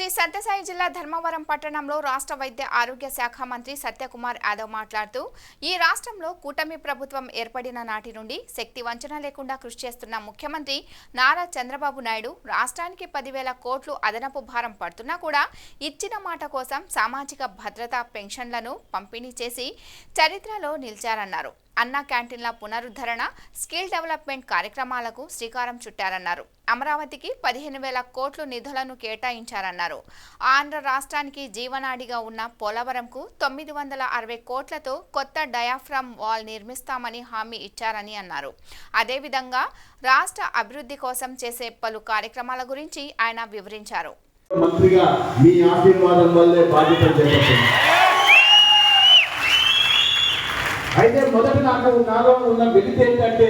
శ్రీ సత్యసాయి జిల్లా ధర్మవరం పట్టణంలో రాష్ట్ర వైద్య ఆరోగ్య శాఖ మంత్రి సత్యకుమార్ యాదవ్ మాట్లాడుతూ ఈ రాష్ట్రంలో కూటమి ప్రభుత్వం ఏర్పడిన నాటి నుండి శక్తి వంచన లేకుండా కృషి చేస్తున్న ముఖ్యమంత్రి నారా చంద్రబాబు నాయుడు రాష్ట్రానికి 10,000 కోట్లు అదనపు భారం పడుతున్నా కూడా ఇచ్చిన మాట కోసం సామాజిక భద్రత పెన్షన్లను పంపిణీ చేసి చరిత్రలో నిలిచారన్నారు. అన్నా క్యాంటీన్ల పునరుద్ధరణ, స్కిల్ డెవలప్మెంట్ కార్యక్రమాలకు శ్రీకారం చుట్టారన్నారు. అమరావతికి 15,000 కోట్లు నిధులను కేటాయించారన్నారు. ఆంధ్ర రాష్ట్రానికి జీవనాడిగా ఉన్న పోలవరంకు 960 కోట్లతో కొత్త డయాఫ్రమ్ వాల్ నిర్మిస్తామని హామీ ఇచ్చారని అన్నారు. అదేవిధంగా రాష్ట్ర అభివృద్ధి కోసం చేసే పలు కార్యక్రమాల గురించి ఆయన వివరించారు. మంత్రిగా మీ ఆశీర్వాదం వల్లే బాధ్యతలు చేపట్టాను. అయితే మొదటి నాలో ఉన్న వెలితి ఏంటంటే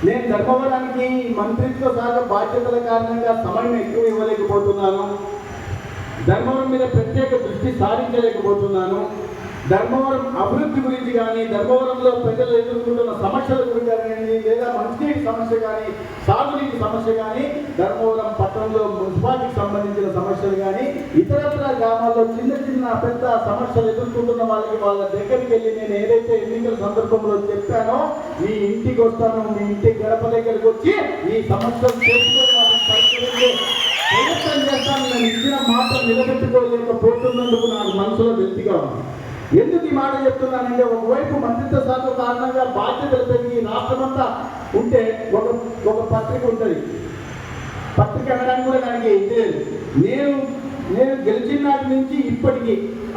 నేను ధర్మవరానికి మంత్రిత్వ శాఖ బాధ్యతల కారణంగా సమయం ఎక్కువ ఇవ్వలేకపోతున్నాను. ధర్మవరం మీద ప్రత్యేక దృష్టి సారించలేకపోతున్నాను. ధర్మవరం అభివృద్ధి గురించి కానీ, ధర్మవరంలో ప్రజలు ఎదుర్కొంటున్న సమస్యల గురించి కానీ, లేదా మంచినీటి సమస్య కానీ, సాగునీటి సమస్య కానీ, ధర్మవరం పట్టణంలో మున్సిపాలిటీకి సంబంధించిన సమస్యలు కానీ, ఇతరత్ర గ్రామాల్లో చిన్న చిన్న పెద్ద సమస్యలు ఎదుర్కొంటున్న వాళ్ళ దగ్గరికి వెళ్ళి నేను ఏదైతే ఎన్నికల సందర్భంలో చెప్పానో, మీ ఇంటికి వస్తాను, మీ ఇంటి గడప దగ్గరికి వచ్చి ఈ సమస్యలు చేసుకొని వాళ్ళని పరిష్కరించే ప్రయత్నం చేస్తాను. నేను ఇచ్చిన మాట నిలబెట్టుకోలేకపోతున్నందుకు నాకు మనసులో వెలితిగా ఉంది. ఎందుకు ఈ మాట చెప్తున్నానంటే, ఒకవైపు మంత్రిత్వ శాఖ కారణంగా బాధ్యతలు పెరిగి రాష్ట్రమంతా ఉంటే ఒక పత్రిక ఉంటుంది. పత్రిక అనడానికి కూడా దానికి తెలియదు. నేను గెలిచిన నాటి నుంచి ఇప్పటికీ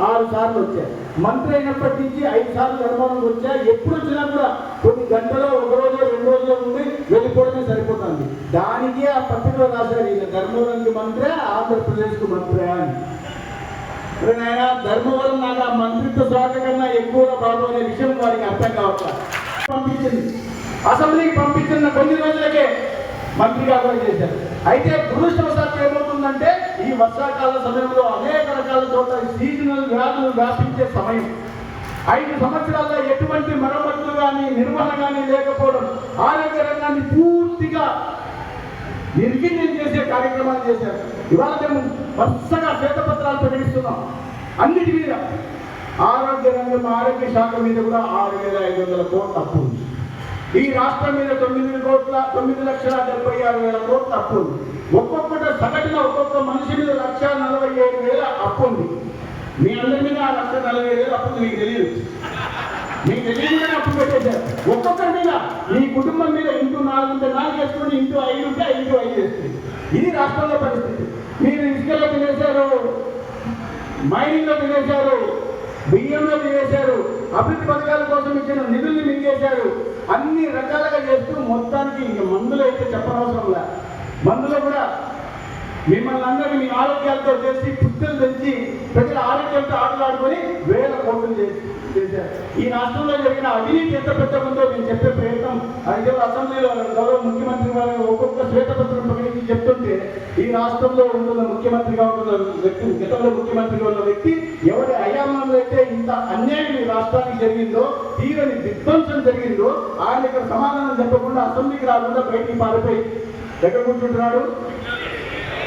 6 సార్లు వచ్చా. మంత్రి అయినప్పటి నుంచి 5 సార్లు ధర్మవరం వచ్చా. ఎప్పుడు వచ్చినా కూడా కొన్ని గంటలో, 1 రోజు 2 రోజుల్లో ఉండి వెళ్ళిపోవడమే సరిపోతుంది. దానికి ఆ పత్రికలో రాశారు, ఈయన ధర్మవరానికి మంత్రి, ఆంధ్రప్రదేశ్కు మంత్రి అని. నాయన ధర్మవరం నాకు ఆ మంత్రిత్వ శాఖ కన్నా ఎక్కువగా బాబు అనే విషయం వారికి అర్థం కావట్లేదు. పంపించింది, అసెంబ్లీకి పంపించిన కొన్ని రోజులకే మంత్రిగా కూడా చేశారు. అయితే దురదృష్టవశాత్తు ఏమవుతుందంటే, ఈ వర్షాకాల సమయంలో అనేక రకాల చోట్ల సీజనల్ వ్యాధులు వ్యాపించే సమయం. 5 సంవత్సరాల్లో ఎటువంటి మరమ్మతులు కానీ, నిర్వహణ కానీ లేకపోవడం, ఆరోగ్య రంగాన్ని పూర్తిగా నిర్వీర్యం చేసే కార్యక్రమాలు చేశారు. ఇవాళ మేము వరుసగా శ్వేతపత్రాలు ప్రకటిస్తున్నాం. అన్నిటి మీద ఆరోగ్య రంగం, ఆరోగ్య శాఖ మీద కూడా 6,500 కోట్ల అప్పు ఉంది. ఈ రాష్ట్రం మీద 9,70,76,000 కోట్ల అప్పు ఉంది. ఒక్కొక్కటి సగటున ఒక్కొక్క మనిషి మీద 1,47,000 అప్పు ఉంది. మీ అందరి మీద 1,47,000 అప్పు మీకు తెలియదు. మీకు తెలియదుగానే అప్పు పెట్టేశారు. ఒక్కొక్కరి మీద, మీ కుటుంబం మీద ఇంటూ 4 ఉంటే 4 వేసుకుని, ఇంటూ 5 ఉంటే ఇంటూ 5 వేస్తుంది. ఇది రాష్ట్రంలో పరిస్థితి. మీరు ఇసుకలో తినేశారు, మైనింగ్లో తినేశారు, బియ్యంలో తినేశారు, అభివృద్ధి పథకాల కోసం ఇచ్చిన నిధుల్ని మింగేశారు. అన్ని రకాలుగా చేస్తూ మొత్తానికి ఇంక మందులు అయితే చెప్పనవసరం లే. మందులో కూడా మిమ్మల్ని అందరినీ మీ ఆరోగ్యాలతో చేసి పుస్తలు తెచ్చి ప్రజల ఆరోగ్యంతో ఆటలాడుకొని 1,000 కోట్లు చేశారు. ఈ రాష్ట్రంలో జరిగిన అవినీతి ఎంత పెద్ద ఉందో నేను చెప్పే ప్రయత్నం అయితే అసెంబ్లీలో గౌరవ ముఖ్యమంత్రి వారు ఒక్కొక్క శ్వేతపత్రం ప్రకటించి చెప్తుంటే, ఈ రాష్ట్రంలో ఉంటున్న ముఖ్యమంత్రిగా ఉంటున్న వ్యక్తి, గతంలో ముఖ్యమంత్రిగా ఉన్న వ్యక్తి ఎవరి అయామంలో అయితే ఇంత అన్యాయం ఈ రాష్ట్రానికి జరిగిందో, తీరని విధ్వంసం జరిగిందో, ఆయన ఇక్కడ సమాధానం చెప్పకుండా అసెంబ్లీకి రాకుండా బయటికి పారిపోయి ఎక్కడ కూర్చుంటున్నాడు?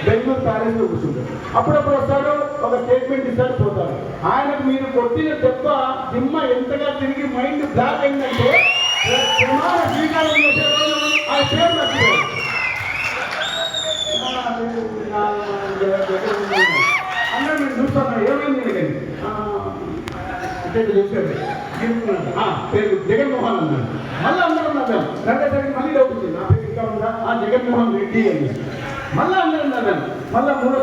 బెంగళూరు ప్యాలెస్లో కూర్చుంటాడు. అప్పుడప్పుడు వస్తాడు, ఒక స్టేట్మెంట్ ఇస్తాడు, పోతాడు. ఆయనకు మీరు కొట్టిన దెబ్బ దిమ్మ ఎంతగా తిరిగి మైండ్ బ్లాక్ అయిందంటే, ప్రమాణ స్వీకారం చేసే రోజు ఆయన పేరు నచ్చారు. అన్నాడు, నేను చూస్తాను ఏమైంది అంటే చెప్పాడు, పేరు జగన్మోహన్ అన్నాడు. మళ్ళీ అందరూ ఉన్నారు. రంగేసరికి మళ్ళీ డౌట్ వచ్చింది, నా పేరు ఇంకా ఉందా? జగన్మోహన్ రెడ్డి అని. మళ్ళీ అందరూ ఉన్నారు. మళ్ళీ 3వ